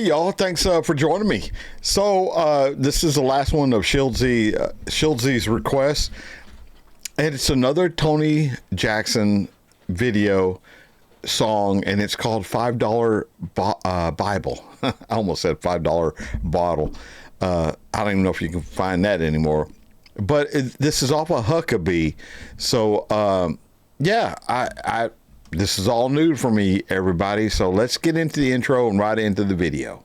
Y'all, thanks for joining me. So this is the last one of Shieldsy's requests, and it's another Tony Jackson video song, and it's called $5 Bible. I almost said $5 bottle. I don't even know if you can find that anymore. But this is off of Huckabee. So this is all new for me, everybody. So let's get into the intro and right into the video.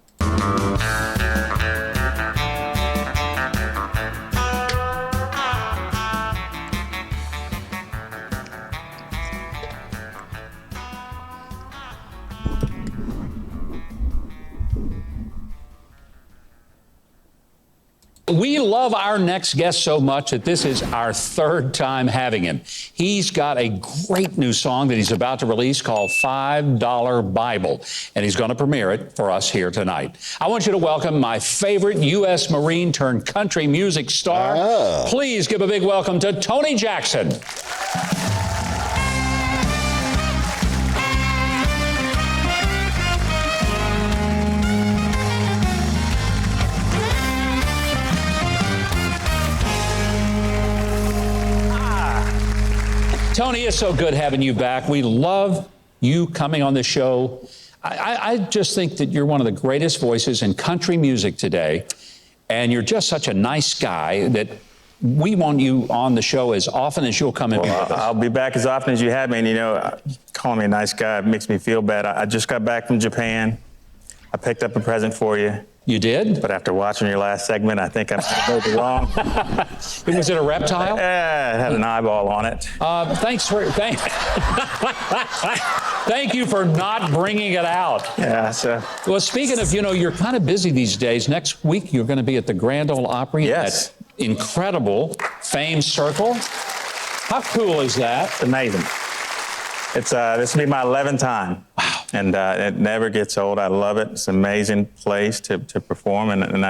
We love our next guest so much that this is our third time having him. He's got a great new song that he's about to release called $5 Bible, and he's going to premiere it for us here tonight. I want you to welcome my favorite U.S. Marine turned country music star. Please give a big welcome to Tony Jackson. Tony, it's so good having you back. We love you coming on the show. I just think that you're one of the greatest voices in country music today, and you're just such a nice guy that we want you on the show as often as you'll come in. Well, I'll be back as often as you have me. And, you know, calling me a nice guy makes me feel bad. I just got back from Japan. I picked up a present for you. You did? But after watching your last segment, I think I might have wrong. Was it a reptile? Yeah, it had an eyeball on it. Thank you for not bringing it out. Yeah, so. Well, speaking of, you're kind of busy these days. Next week, you're going to be at the Grand Ole Opry. Yes. That incredible Fame Circle. How cool is that? It's amazing. It's this will be my 11th time. Wow. And it never gets old. I love it. It's an amazing place to perform, and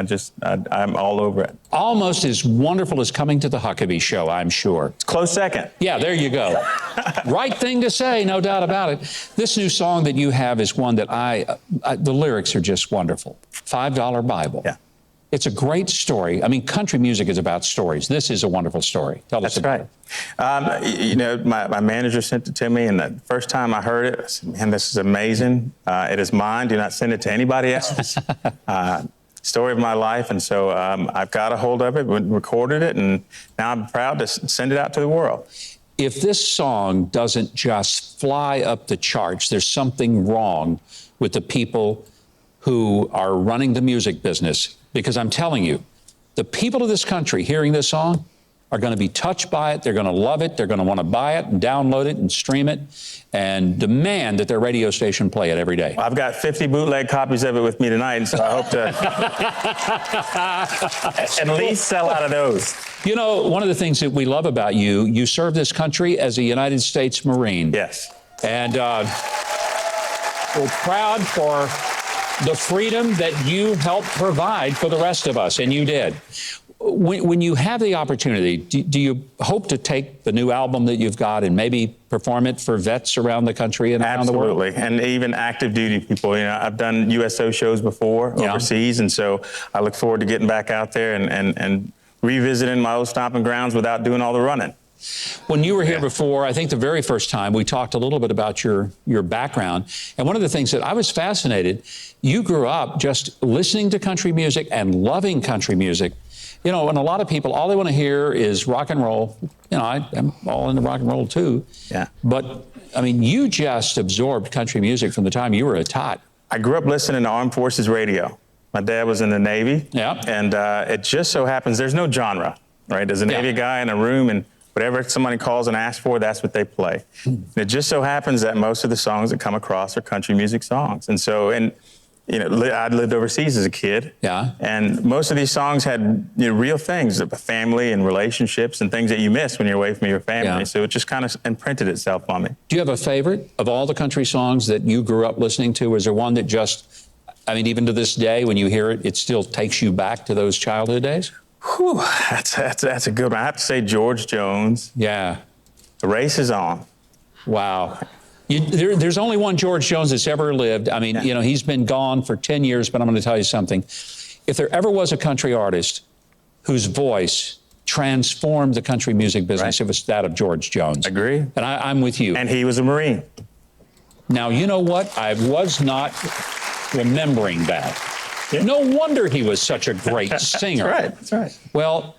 I'm all over it. Almost as wonderful as coming to the Huckabee show, I'm sure. It's close second. Yeah, there you go. Right thing to say, no doubt about it. This new song that you have is one that the lyrics are just wonderful. $5 Bible. Yeah. It's a great story. I mean, country music is about stories. This is a wonderful story. Tell us about it. My manager sent it to me, and the first time I heard it, I said, man, this is amazing. It is mine. Do not send it to anybody else. Story of my life. And so I've got a hold of it, recorded it, and now I'm proud to send it out to the world. If this song doesn't just fly up the charts, there's something wrong with the people who are running the music business. Because I'm telling you, the people of this country hearing this song are going to be touched by it. They're going to love it. They're going to want to buy it and download it and stream it and demand that their radio station play it every day. Well, I've got 50 bootleg copies of it with me tonight, and so I hope to at least sell out of those. You know, one of the things that we love about you, you serve this country as a United States Marine. Yes. And we're proud for the freedom that you helped provide for the rest of us, and you did. When you have the opportunity, do you hope to take the new album that you've got and maybe perform it for vets around the country and around the world? Absolutely, and even active duty people. I've done USO shows before overseas, and so I look forward to getting back out there and revisiting my old stomping grounds without doing all the running. When you were here before, I think the very first time, we talked a little bit about your background. And one of the things that I was fascinated, you grew up just listening to country music and loving country music. And a lot of people, all they want to hear is rock and roll. I'm all into rock and roll too. Yeah. But, I mean, you just absorbed country music from the time you were a tot. I grew up listening to Armed Forces radio. My dad was in the Navy. Yeah. And it just so happens there's no genre, right? There's a Navy guy in a room, and whatever somebody calls and asks for, that's what they play. And it just so happens that most of the songs that come across are country music songs. And so, I'd lived overseas as a kid. Yeah. And most of these songs had real things, family and relationships and things that you miss when you're away from your family. Yeah. So it just kind of imprinted itself on me. Do you have a favorite of all the country songs that you grew up listening to? Is there one that just, even to this day, when you hear it, it still takes you back to those childhood days? Whew, that's a good one. I have to say George Jones. Yeah. The Race is On. Wow. There's only one George Jones that's ever lived. I mean, he's been gone for 10 years, but I'm going to tell you something. If there ever was a country artist whose voice transformed the country music business, it was that of George Jones. Agree. And I'm with you. And he was a Marine. Now, you know what? I was not remembering that. Yeah. No wonder he was such a great singer. That's right. Well,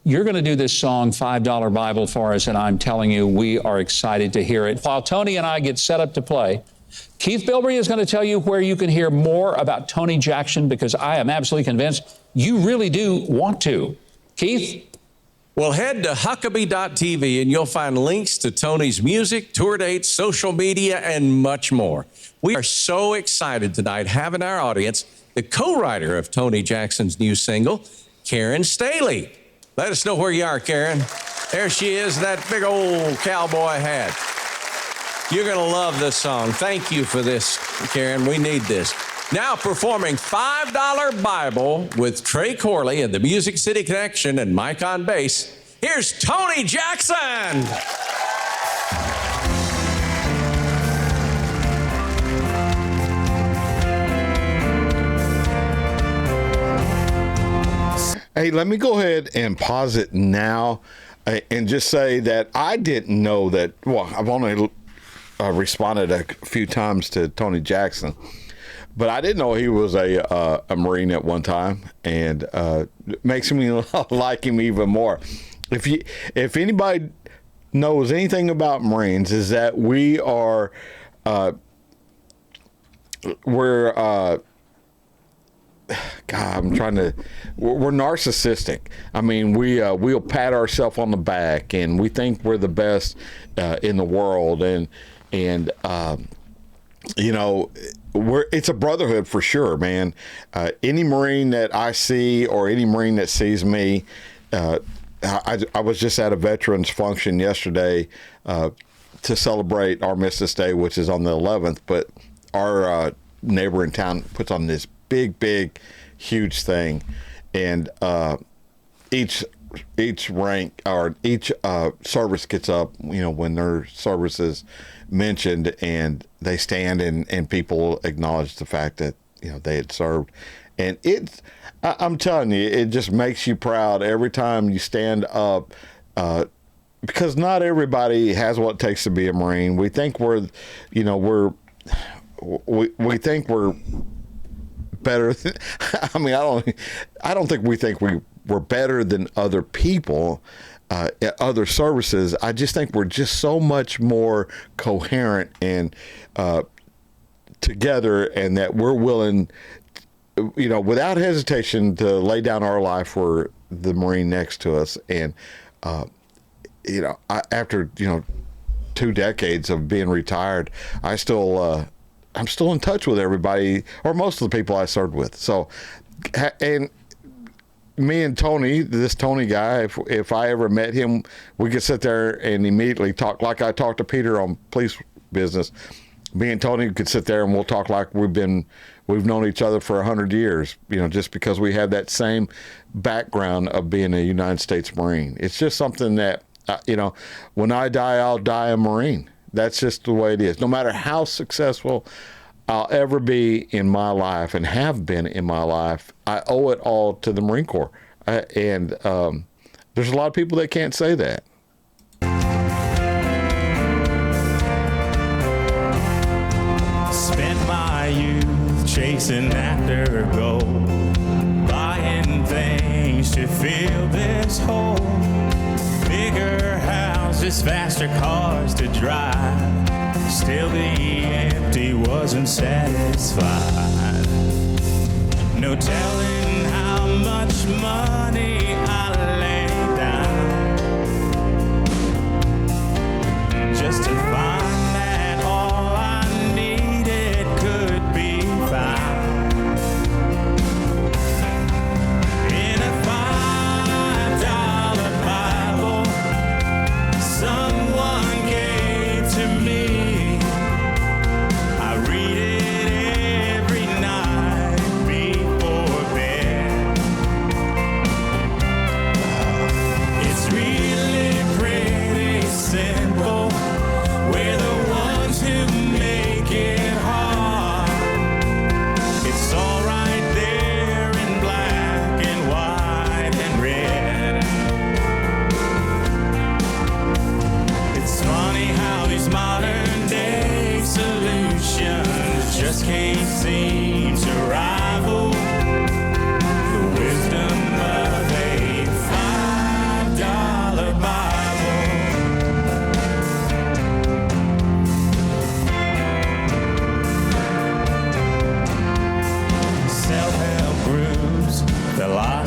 you're going to do this song, $5 Bible, for us, and I'm telling you, we are excited to hear it. While Tony and I get set up to play, Keith Bilbrey is going to tell you where you can hear more about Tony Jackson, because I am absolutely convinced you really do want to. Keith? Well, head to Huckabee.tv and you'll find links to Tony's music, tour dates, social media, and much more. We are so excited tonight having our audience the co-writer of Tony Jackson's new single, Karen Staley. Let us know where you are, Karen. There she is, that big old cowboy hat. You're going to love this song. Thank you for this, Karen. We need this. Now performing $5 Bible with Trey Corley and the Music City Connection and Mike on bass, here's Tony Jackson. Hey, let me go ahead and pause it now and just say that I didn't know that. Well, I've only responded a few times to Tony Jackson, but I didn't know he was a Marine at one time, and it makes me like him even more. If anybody knows anything about Marines, is that we're we're narcissistic. I mean, we'll pat ourselves on the back, and we think we're the best in the world, and it's a brotherhood for sure, man. Any Marine that I see, or any Marine that sees me, I was just at a veterans function yesterday to celebrate Armistice Day, which is on the 11th, but our neighbor in town puts on this big, huge thing, and each rank or each service gets up, when their service is mentioned, and they stand and people acknowledge the fact that they had served, and I'm telling you, it just makes you proud every time you stand up, because not everybody has what it takes to be a Marine. We think we think we're better than, I mean, I don't think we think we're better than other people at other services. I just think we're just so much more coherent and together, and that we're willing, without hesitation, to lay down our life for the Marine next to us. And after 2 decades of being retired, I'm still in touch with everybody, or most of the people I served with. So, and me and Tony, this Tony guy, if I ever met him, we could sit there and immediately talk like I talked to Peter on police business. Me and Tony could sit there and we'll talk like we've known each other for 100 years, just because we have that same background of being a United States Marine. It's just something that, when I die, I'll die a Marine. That's just the way it is. No matter how successful I'll ever be in my life, and have been in my life, I owe it all to the Marine Corps. And there's a lot of people that can't say that. Spent my youth chasing after gold, buying things to fill this hole. Bigger houses, faster cars to drive. Still the empty wasn't satisfied. No telling how much money I laid down just to find that all I needed could be found in a $5 Bible someone gave to me. I read it every night before bed.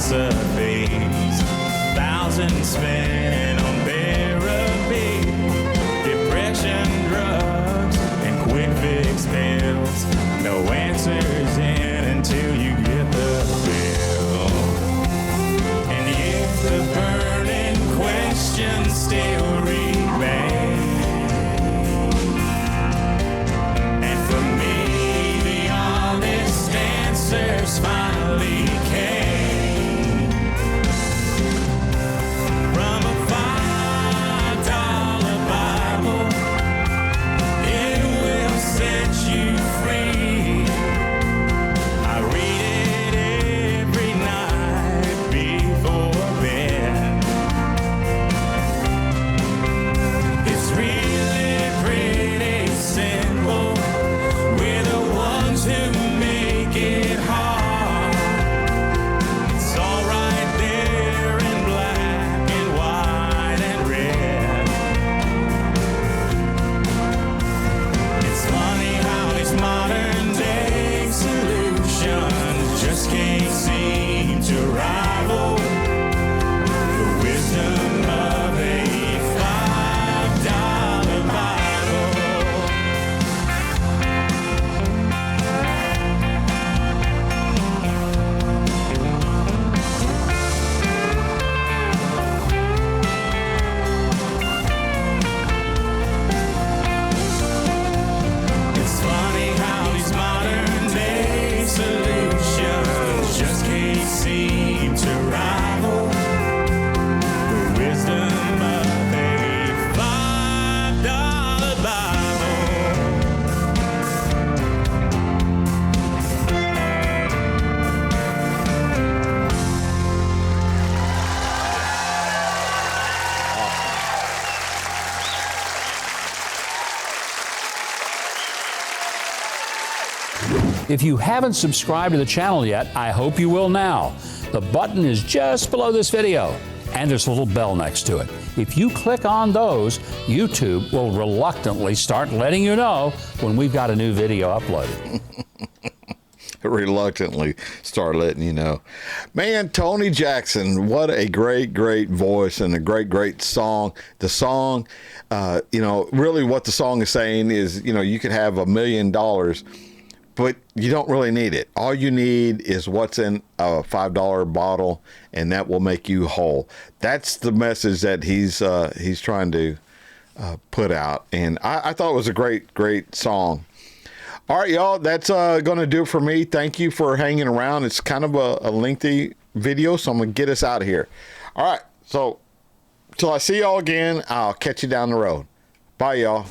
philosophies. Thousands spent on therapy, depression, drugs, and quick fix pills. No answers in until you get the bill. And yet the burning question still remains. And for me, the honest answers finally came from a $5 Bible. It will set you free. I read it every night before bed. It's really pretty simple. We're the ones who make it hard. It's all right there in black and white and red. It's funny how these modern day solutions just can't seem to rival the wisdom of a $5 Bible. It's funny how these modern day solutions just can't seem to rival the wisdom of a $5 Bible. If you haven't subscribed to the channel yet, I hope you will now. The button is just below this video, and there's a little bell next to it. If you click on those, YouTube will reluctantly start letting you know when we've got a new video uploaded. Reluctantly start letting you know. Man, Tony Jackson, what a great, great voice and a great, great song. The song, really what the song is saying is, you could have $1 million, but you don't really need it. All you need is what's in a $5 bottle, and that will make you whole. That's the message that he's trying to put out. And I thought it was a great, great song. All right, y'all, that's going to do it for me. Thank you for hanging around. It's kind of a lengthy video, so I'm going to get us out of here. All right, so till I see y'all again, I'll catch you down the road. Bye, y'all.